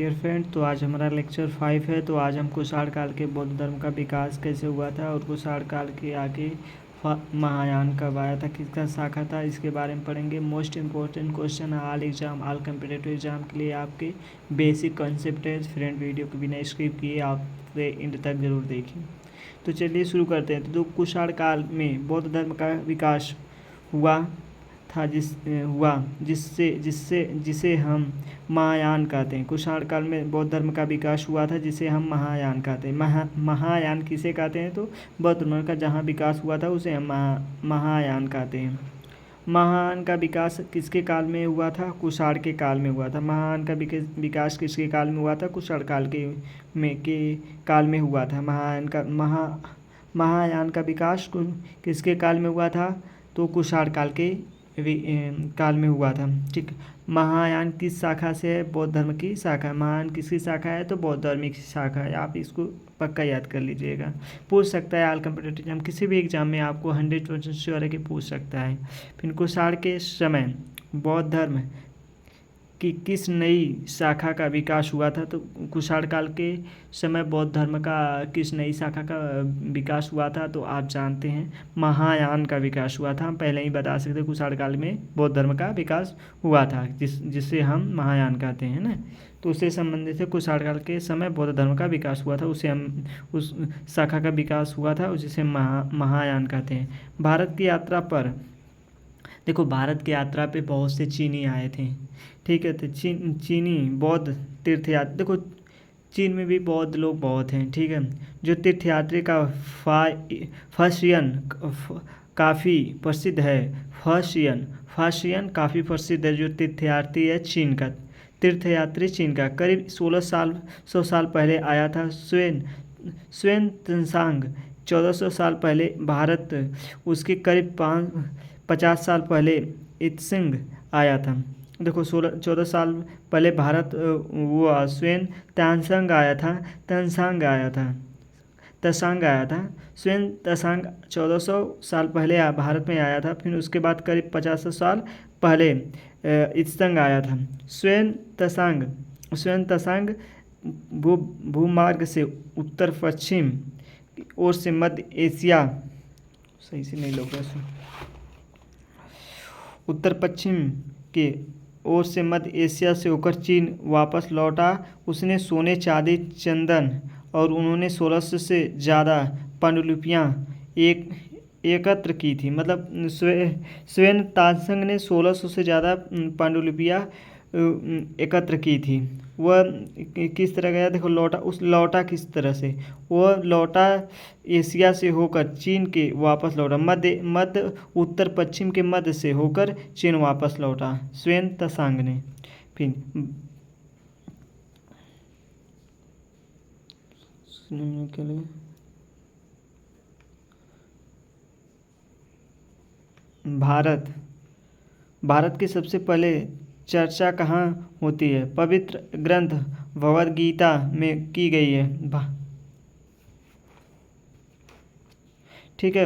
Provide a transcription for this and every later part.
Dear friend, तो आज हमारा लेक्चर 5 है। तो आज हम कुषाण काल के बौद्ध धर्म का विकास कैसे हुआ था और कुषाण काल के आगे महायान कब आया था, किसका शाखा था, इसके बारे में पढ़ेंगे। Most important question all exam, all competitive exam के लिए आपके बेसिक कॉन्सेप्ट है। फ्रेंड, वीडियो को बिना स्किप किए आप एंड तक जरूर देखिए। तो चलिए शुरू करते हैं। तो कुषाण काल में बौद्ध धर्म का विकास हुआ था जिसे हम महायान कहते हैं। कुषाण काल में बौद्ध धर्म का विकास हुआ था जिसे हम महायान कहते हैं। महायान किसे कहते हैं? तो बौद्ध धर्म का जहाँ विकास हुआ था उसे हम महायान कहते हैं। महायान का विकास किसके काल में हुआ था? कुषाण के काल में हुआ था। महायान का विकास किसके काल में हुआ था? कुषाण काल के काल में हुआ था। महायान का विकास किसके काल में हुआ था? तो कुषाण काल में हुआ था। ठीक। महायान किस शाखा से है? बौद्ध धर्म की शाखा। महायान किसकी शाखा है? तो बौद्ध धर्म की शाखा है। आप इसको पक्का याद कर लीजिएगा, पूछ सकता है ऑल कम्पिटेटिव एग्जाम, किसी भी एग्जाम में आपको 100% श्योर है कि पूछ सकता है। फिर कुषाण के समय बौद्ध धर्म कि किस नई शाखा का विकास हुआ था? तो कुषाण काल के समय बौद्ध धर्म का किस नई शाखा का विकास हुआ था? तो आप जानते हैं महायान का विकास हुआ था। हम पहले ही बता सकते हैं कुषाण काल में बौद्ध धर्म का विकास हुआ था, जिसे हम महायान कहते हैं ना। तो उससे संबंधित है कुषाण काल के समय बौद्ध धर्म का विकास हुआ था, उसे हम उस शाखा का विकास हुआ था जिसे महायान कहते हैं। भारत की यात्रा पर देखो, भारत की यात्रा पे बहुत से चीनी आए थे। ठीक है, तो चीनी बौद्ध तीर्थयात्री, देखो चीन में भी बौद्ध लोग बहुत हैं। ठीक है, जो तीर्थयात्री का फासियन काफ़ी प्रसिद्ध है। फासियन काफ़ी प्रसिद्ध है। जो तीर्थयात्री है चीन का, तीर्थयात्री चीन का करीब 100 साल पहले आया था। स्वेन तंसांग 1400 साल पहले भारत, उसके करीब 50 साल पहले इत्सिंग आया था। देखो 14 साल पहले भारत वो स्वेन तंसांग आया था। स्वेन तंसांग 1400 साल पहले भारत में आया था। फिर उसके बाद करीब 50 साल पहले इत्सिंग आया था। स्वेन तंसांग भूमार्ग से उत्तर पश्चिम ओर से मध्य एशिया, सही से नहीं लोग उत्तर पश्चिम के ओर से मध्य एशिया से होकर चीन वापस लौटा। उसने सोने, चांदी, चंदन और उन्होंने 1600 से ज़्यादा पांडुलिपियाँ एकत्र की थी। मतलब स्वेन तानसेन ने 1600 से ज़्यादा पांडुलिपियाँ एकत्र की थी। वह किस तरह गया? देखो लौटा किस तरह से? वह लौटा एशिया से होकर चीन के वापस लौटा। मध्य उत्तर पश्चिम के मध्य से होकर चीन वापस लौटा स्वेन तंसांग ने। फिर भारत की सबसे पहले चर्चा कहाँ होती है? पवित्र ग्रंथ भगवद गीता में की गई है। ठीक है,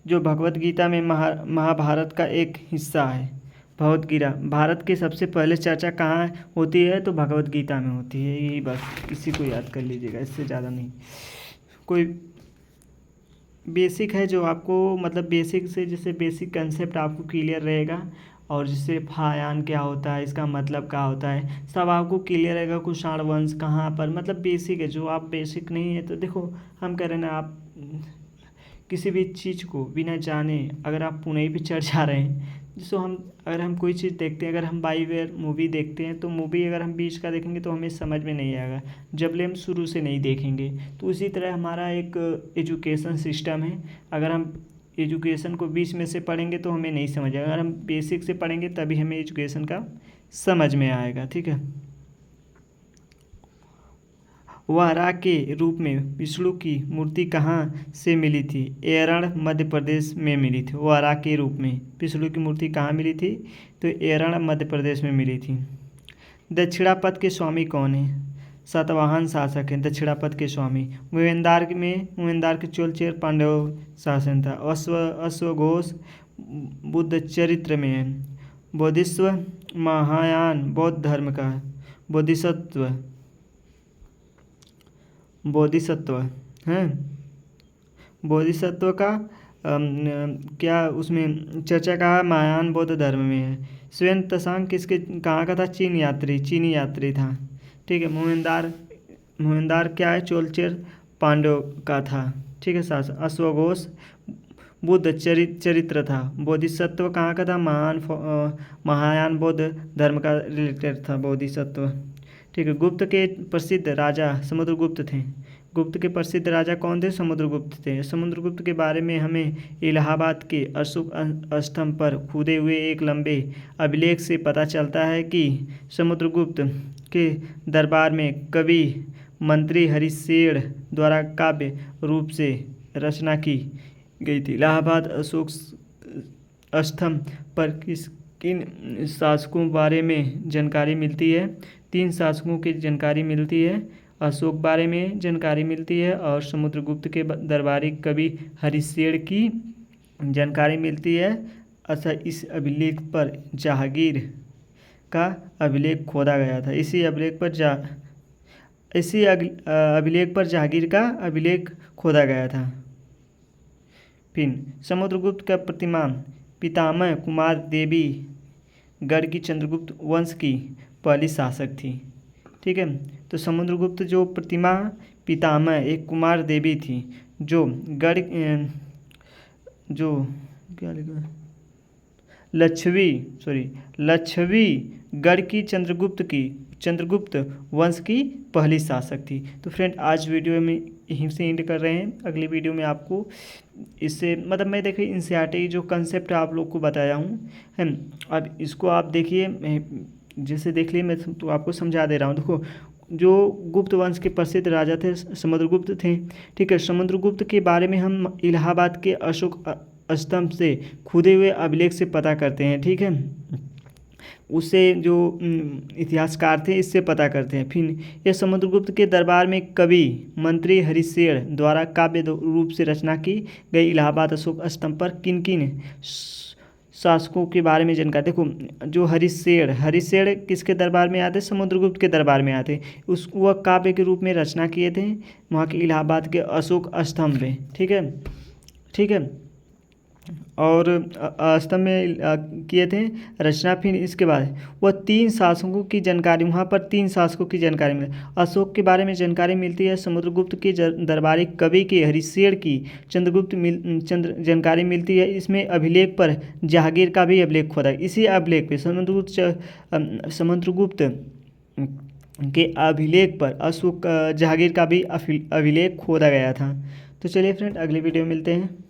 जो भगवद गीता में महाभारत का एक हिस्सा है भगवद गीता। भारत की सबसे पहले चर्चा कहाँ होती है? तो भगवद गीता में होती है। यही बस इसी को याद कर लीजिएगा, इससे ज़्यादा नहीं। कोई बेसिक है जो आपको, मतलब बेसिक से जैसे बेसिक कंसेप्ट आपको क्लियर रहेगा, और जिससे फायान क्या होता है, इसका मतलब क्या होता है, सब आपको क्लियर रहेगा। कुषाण वंश कहाँ पर, मतलब बेसिक है। जो आप बेसिक नहीं है तो देखो, हम कह रहे हैं ना, आप किसी भी चीज़ को बिना जाने अगर आप पुणे भी चढ़ जा रहे हैं, जिसको अगर हम कोई चीज़ देखते हैं, अगर हम बाई वेयर मूवी देखते हैं, तो मूवी अगर हम बीच का देखेंगे तो हमें समझ में नहीं आएगा जबले हम शुरू से नहीं देखेंगे। तो उसी तरह हमारा एक एजुकेशन सिस्टम है। अगर हम एजुकेशन को बीच में से पढ़ेंगे तो हमें नहीं समझ आएगा। अगर हम बेसिक से पढ़ेंगे तभी हमें एजुकेशन का समझ में आएगा। ठीक है, वारा के रूप में विष्णु की मूर्ति कहाँ से मिली थी? एरण मध्य प्रदेश में मिली थी। वारा के रूप में विष्णु की मूर्ति कहाँ मिली थी? तो एरण मध्य प्रदेश में मिली थी। दक्षिणापथ के स्वामी कौन है? सातवाहन शासक हैं दक्षिणापथ के स्वामी। मुवेंदार के चोलचेर पांडव शासन था। अश्वघोष बुद्ध चरित्र में है। बोधिसत्व महायान बौद्ध धर्म का बोधिसत्व, बोधिसत्व हैं। बोधिसत्व का क्या उसमें चर्चा कहा महायान बौद्ध धर्म में है। स्वयं त्सांग किसके कहाँ का था, चीनी यात्री था। ठीक है। मोहिंदार क्या है, चोलचेर पांड्यों का था। ठीक है। शासन अश्वघोष बुद्ध चरित्र था। बोधिसत्व कहाँ का था, महायान बौद्ध धर्म का रिलेटेड था बोधिसत्व। ठीक है। गुप्त के प्रसिद्ध राजा समुद्रगुप्त थे। गुप्त के प्रसिद्ध राजा कौन थे, समुद्रगुप्त थे। समुद्रगुप्त के बारे में हमें इलाहाबाद के अशोक स्तंभ पर खुदे हुए एक लंबे अभिलेख से पता चलता है कि समुद्रगुप्त के दरबार में कवि मंत्री हरिशेर द्वारा काव्य रूप से रचना की गई थी। इलाहाबाद अशोक स्तंभ पर किन शासकों बारे में जानकारी मिलती है, 3 शासकों की जानकारी मिलती है। अशोक बारे में जानकारी मिलती है और समुद्रगुप्त के दरबारी कवि हरिशेर की जानकारी मिलती है। अच्छा, इस अभिलेख पर जहांगीर का अभिलेख खोदा गया था। इसी अभिलेख पर जहांगीर का अभिलेख खोदा गया था। फिर समुद्रगुप्त का प्रतिमा पितामह कुमार देवी गढ़ की चंद्रगुप्त वंश की पहली शासक थी। ठीक है। तो समुद्रगुप्त जो प्रतिमा पितामह एक कुमार देवी थी जो क्या लिखा, लच्छवी गढ़ की चंद्रगुप्त वंश की पहली शासक थी। तो फ्रेंड आज वीडियो में यहीं से एंड कर रहे हैं। अगली वीडियो में आपको इससे मतलब मैं देखिए एनसीईआरटी जो कंसेप्ट आप लोग को बताया हूँ है, अब इसको आप देखिए, जैसे देख लिए मैं तो आपको समझा दे रहा हूँ। देखो, जो गुप्त वंश के प्रसिद्ध राजा थे समुद्रगुप्त थे। ठीक है। समुद्रगुप्त के बारे में हम इलाहाबाद के अशोक स्तंभ से खुदे हुए अभिलेख से पता करते हैं। ठीक है। उससे जो इतिहासकार थे इससे पता करते हैं। फिर यह समुद्रगुप्त के दरबार में कवि मंत्री हरिशेर द्वारा काव्य रूप से रचना की गई इलाहाबाद अशोक स्तंभ पर किन किन शासकों के बारे में जानकारी। देखो, जो हरिशेर किसके दरबार में आते, समुद्रगुप्त के दरबार में आते। वह काव्य के रूप में रचना किए थे वहाँ के इलाहाबाद के अशोक स्तंभ में। ठीक है। और स्तंभ में किए थे रचना। फिर इसके बाद वह 3 शासकों की जानकारी, वहाँ पर 3 शासकों की जानकारी मिली। अशोक के बारे में जानकारी मिलती है, समुद्रगुप्त के दरबारी कवि के हरिशेर की जानकारी मिलती है। इसमें अभिलेख पर जहांगीर का भी अभिलेख खोदा। इसी अभिलेख पे समुद्रगुप्त के अभिलेख पर जहांगीर का भी अभिलेख खोदा गया था। तो चलिए फ्रेंड, अगली वीडियो में मिलते हैं।